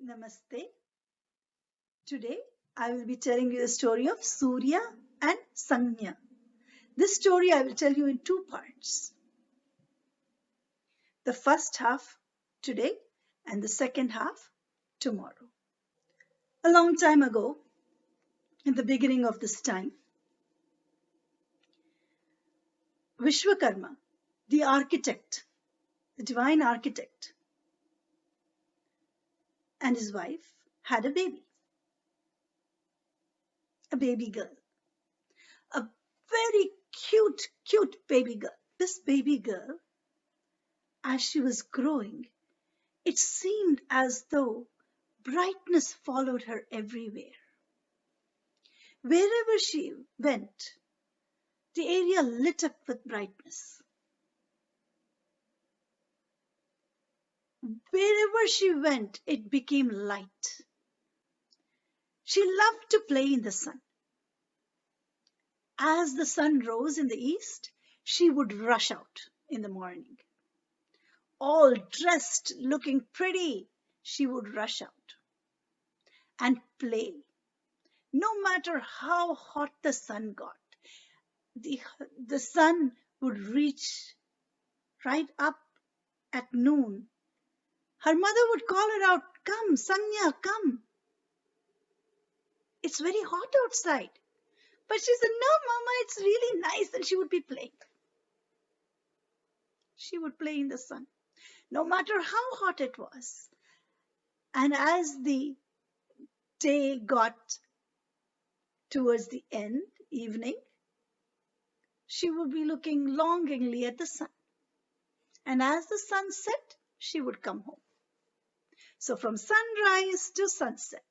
Namaste. Today I will be telling you the story of Surya and Sangya. This story I will tell you in two parts. The first half today and the second half tomorrow. A long time ago, in the beginning of this time, Vishwakarma, the architect, the divine architect, and his wife had a baby girl, a very cute baby girl. This baby girl, as she was growing, it seemed as though brightness followed her everywhere. Wherever she went, the area lit up with brightness. Wherever she went, it became light. She loved to play in the sun. As the sun rose in the east, she would rush out in the morning. All dressed, looking pretty, she would rush out and play. No matter how hot the sun got, the sun would reach right up at noon. Her mother would call her out, "Come, Sangya, come. It's very hot outside." But she said, "No, Mama, it's really nice." And she would be playing. She would play in the sun, no matter how hot it was. And as the day got towards the end, evening, she would be looking longingly at the sun. And as the sun set, she would come home. So from sunrise to sunset,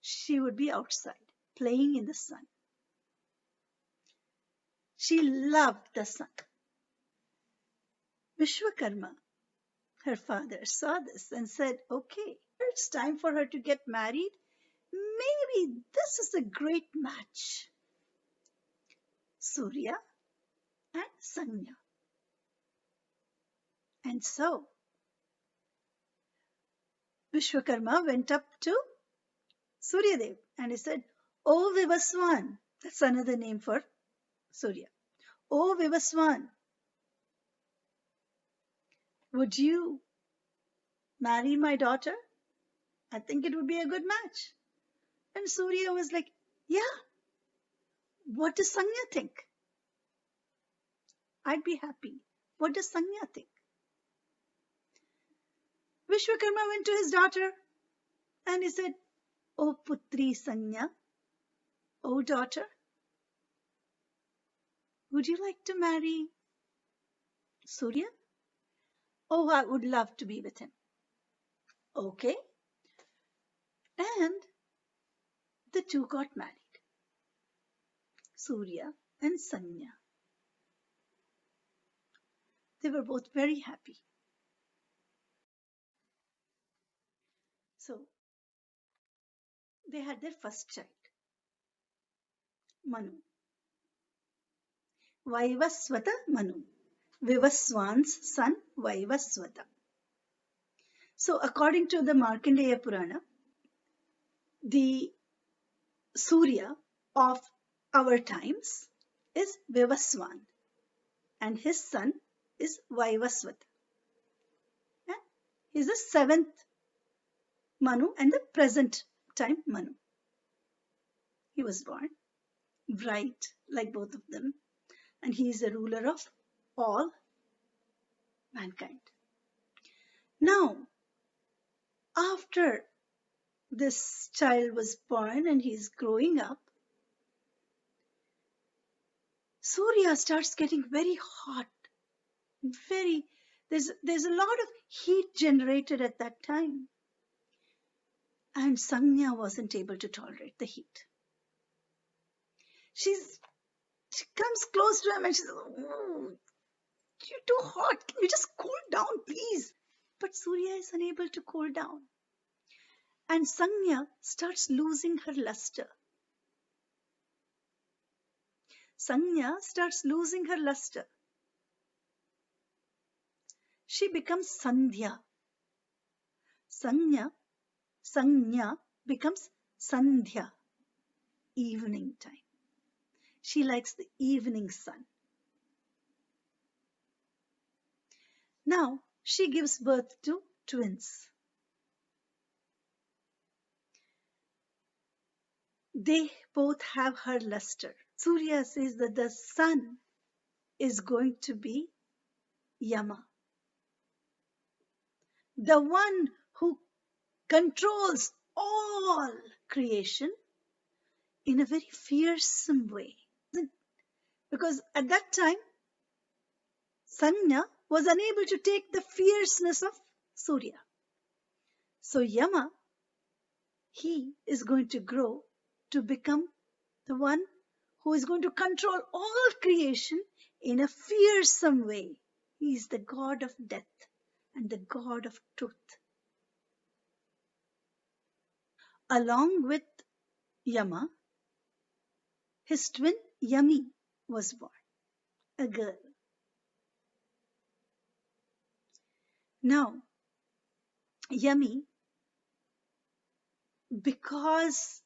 she would be outside playing in the sun. She loved the sun. Vishwakarma, her father, saw this and said, "Okay, it's time for her to get married. Maybe this is a great match." Surya and Sangya. And so Vishwakarma went up to Suryadev and he said, "Oh Vivaswan," that's another name for Surya. "Oh Vivaswan, would you marry my daughter? I think it would be a good match." And Surya was like, "Yeah, what does Sangya think? I'd be happy. What does Sangya think?" Vishwakarma went to his daughter and he said, "Oh Putri Sangya, oh daughter, would you like to marry Surya?" "Oh, I would love to be with him." "Okay." And the two got married, Surya and Sangya. They were both very happy. So they had their first child, Manu. Vaivasvata Manu, Vivaswan's son Vaivasvata. So according to the Markandeya Purana, the Surya of our times is Vivaswan and his son is Vaivasvata. Yeah? He's the seventh Manu and the present time Manu. He was born bright like both of them, and he is the ruler of all mankind. Now, after this child was born and he's growing up, Surya starts getting very hot. There's a lot of heat generated at that time. And Sangya wasn't able to tolerate the heat. She comes close to him and she says, "Oh, you're too hot. Can you just cool down, please?" But Surya is unable to cool down. And Sangya starts losing her luster. Sangya starts losing her luster. She becomes Sandhya. Sangya Sangya becomes Sandhya, evening time. She likes the evening sun. Now she gives birth to twins. They both have her luster. Surya says that the sun is going to be Yama, the one who controls all creation in a very fearsome way. Because at that time, Sangya was unable to take the fierceness of Surya. So Yama, he is going to grow to become the one who is going to control all creation in a fearsome way. He is the god of death and the god of truth. Along with Yama, his twin Yami was born, a girl. Now, Yami, because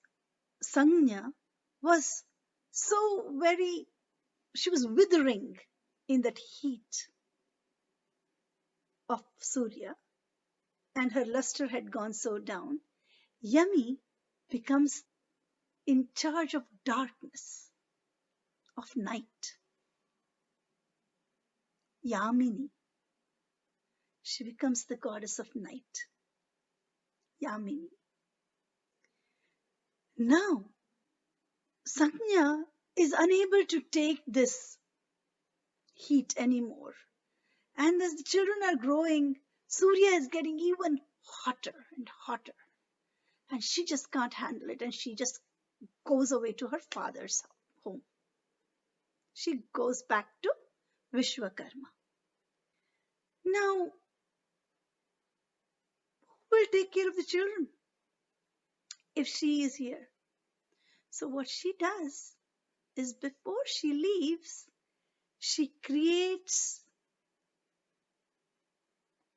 Sangya was so very, she was withering in that heat of Surya, and her luster had gone so down, Yami becomes in charge of darkness, of night. Yamini. She becomes the goddess of night. Yamini. Now, Sangya is unable to take this heat anymore. And as the children are growing, Surya is getting even hotter and hotter. And she just can't handle it. And she just goes away to her father's home. She goes back to Vishwakarma. Now, who will take care of the children if she is here? So what she does is before she leaves, she creates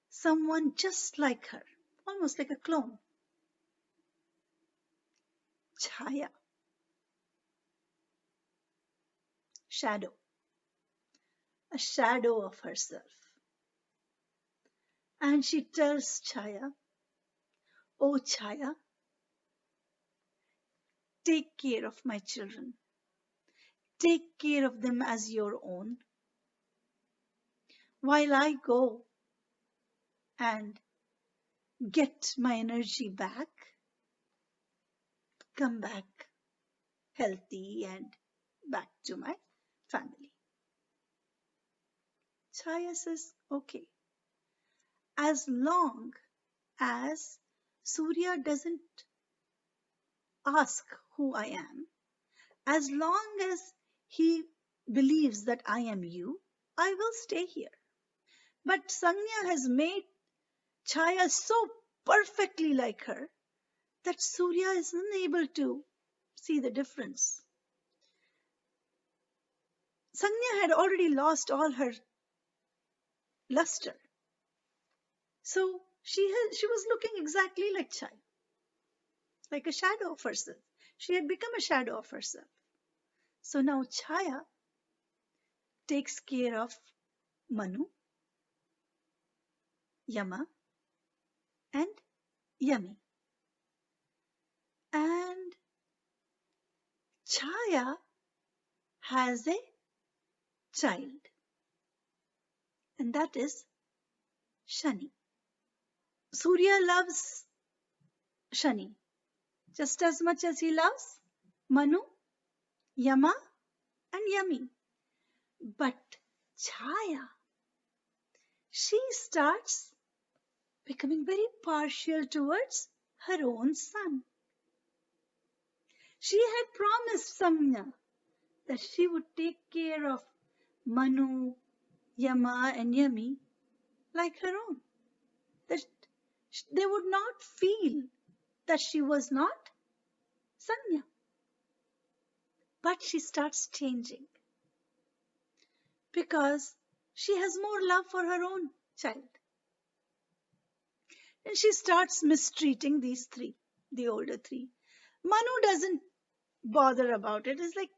someone just like her, almost like a clone. Chaya. Shadow. A shadow of herself. And she tells Chaya, "Oh Chaya, take care of my children. Take care of them as your own. While I go and get my energy back, come back healthy and back to my family." Chaya says, "Okay, as long as Surya doesn't ask who I am, as long as he believes that I am you, I will stay here." But Sangya has made Chaya so perfectly like her that Surya is unable to see the difference. Sangya had already lost all her luster. So she was looking exactly like Chaya, like a shadow of herself. She had become a shadow of herself. So now Chaya takes care of Manu, Yama, and Yami. And Chaya has a child, and that is Shani. Surya loves Shani just as much as he loves Manu, Yama, and Yami. But Chaya, she starts becoming very partial towards her own son. She had promised Sangya that she would take care of Manu, Yama, and Yami like her own. That they would not feel that she was not Sangya. But she starts changing because she has more love for her own child. And she starts mistreating these three, the older three. Manu doesn't bother about it. It's like,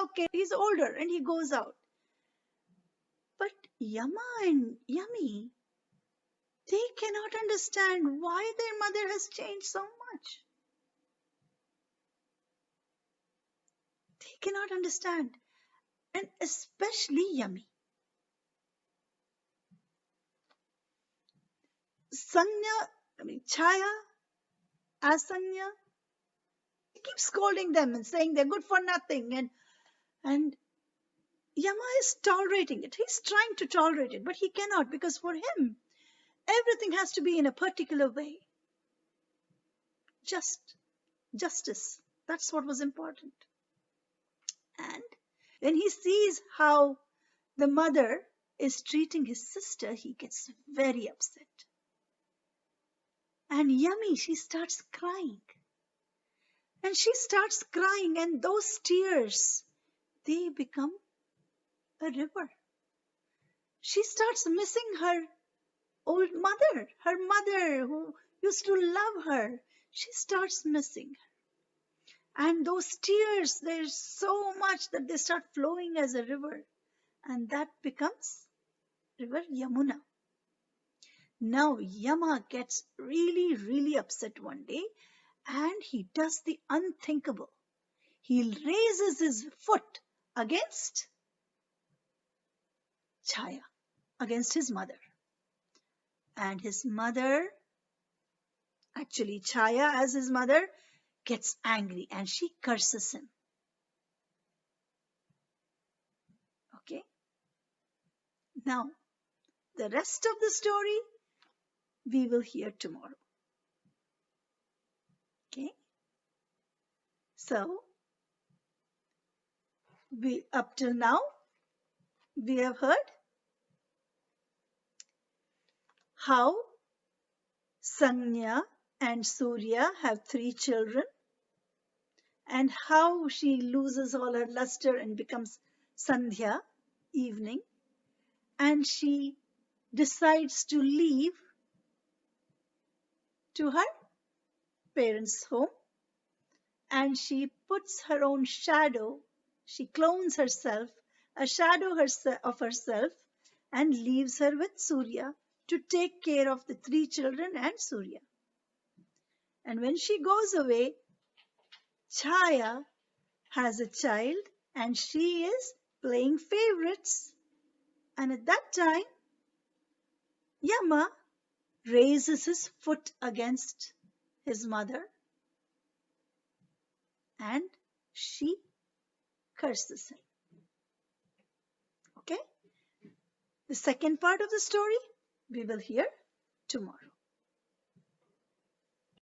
okay, he's older and he goes out. But Yama and Yami, they cannot understand why their mother has changed so much. They cannot understand. And especially Yami. Chaya, as Sangya, he keeps scolding them and saying they're good for nothing. And Yama is tolerating it. He's trying to tolerate it, but he cannot, because for him, everything has to be in a particular way. Justice. That's what was important. And when he sees how the mother is treating his sister, he gets very upset. And Yami, she starts crying. And she starts crying, and those tears, they become a river. She starts missing her old mother, her mother who used to love her. She starts missing her. And those tears, there's so much that they start flowing as a river. And that becomes River Yamuna. Now Yama gets really, really upset one day, and he does the unthinkable. He raises his foot against Chaya, against his mother. And his mother, actually Chaya as his mother, gets angry and she curses him. Okay? Now, the rest of the story we will hear tomorrow. Okay? So, up till now, we have heard how Sangya and Surya have 3 children, and how she loses all her luster and becomes Sandhya, evening, and she decides to leave to her parents' home, and she puts her own shadow, she clones herself, a shadow of herself, and leaves her with Surya to take care of the 3 children and Surya. And when she goes away, Chaya has a child and she is playing favorites. And at that time, Yama raises his foot against his mother and she curses him. Okay? The second part of the story we will hear tomorrow.